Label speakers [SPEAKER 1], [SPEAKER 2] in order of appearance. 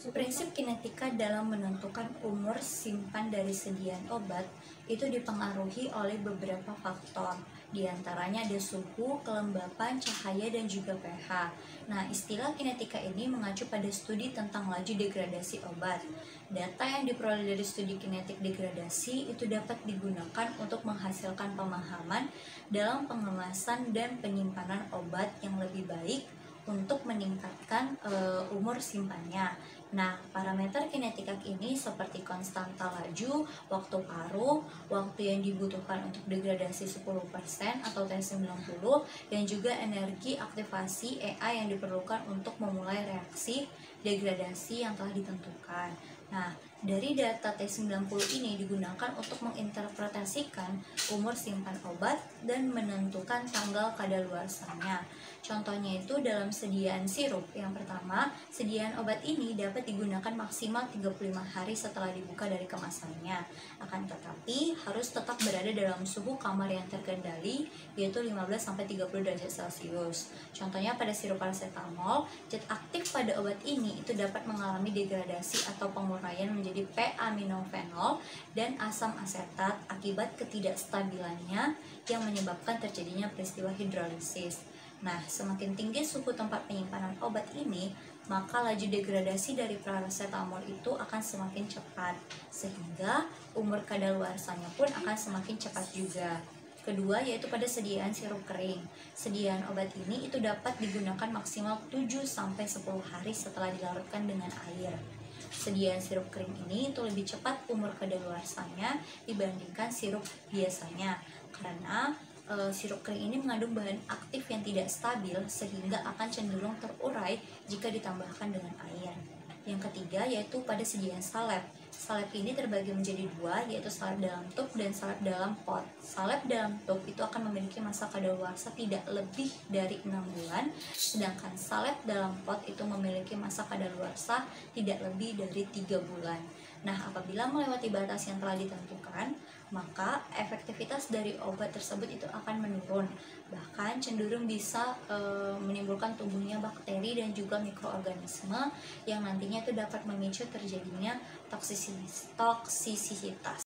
[SPEAKER 1] Prinsip kinetika dalam menentukan umur simpan dari sediaan obat itu dipengaruhi oleh beberapa faktor. Di antaranya ada suhu, kelembapan, cahaya, dan juga pH. Nah, istilah kinetika ini mengacu pada studi tentang laju degradasi obat. Data yang diperoleh dari studi kinetik degradasi itu dapat digunakan untuk menghasilkan pemahaman dalam pengemasan dan penyimpanan obat yang lebih baik untuk meningkatkan umur simpannya. Nah, parameter kinetika ini seperti konstanta laju, waktu paruh, waktu yang dibutuhkan untuk degradasi 10% atau T90, dan juga energi aktivasi EA yang diperlukan untuk memulai reaksi degradasi yang telah ditentukan. Nah, dari data T90 ini digunakan untuk menginterpretasikan umur simpan obat dan menentukan tanggal kadaluarsanya. Contohnya itu dalam sediaan sirup. Yang pertama, sediaan obat ini dapat digunakan maksimal 35 hari setelah dibuka dari kemasannya. Akan tetapi, harus tetap berada dalam suhu kamar yang terkendali, yaitu 15-30 derajat Celcius. Contohnya pada sirup paracetamol, zat aktif pada obat ini itu dapat mengalami degradasi atau penguraian menjadi p-aminofenol dan asam asetat akibat ketidakstabilannya yang menyebabkan terjadinya peristiwa hidrolisis. Nah, semakin tinggi suhu tempat penyimpanan obat ini, maka laju degradasi dari paracetamol itu akan semakin cepat, sehingga umur kadaluarsanya pun akan semakin cepat juga. Kedua, yaitu pada sediaan sirup kering. Sediaan obat ini itu dapat digunakan maksimal 7-10 hari setelah dilarutkan dengan air. Sediaan sirup kering ini itu lebih cepat umur kadaluarsanya dibandingkan sirup biasanya, karena sirup kering ini mengandung bahan aktif yang tidak stabil sehingga akan cenderung terurai jika ditambahkan dengan air. Yang ketiga yaitu pada sediaan salep. Salep ini terbagi menjadi dua, yaitu salep dalam tub dan salep dalam pot. Salep dalam tub itu akan memiliki masa kadaluarsa tidak lebih dari 6 bulan, sedangkan salep dalam pot itu memiliki masa kadaluarsa tidak lebih dari 3 bulan. Nah, apabila melewati batas yang telah ditentukan, maka efektivitas dari obat tersebut itu akan menurun, bahkan cenderung bisa menimbulkan tumbuhnya bakteri dan juga mikroorganisme yang nantinya itu dapat memicu terjadinya toksisitas.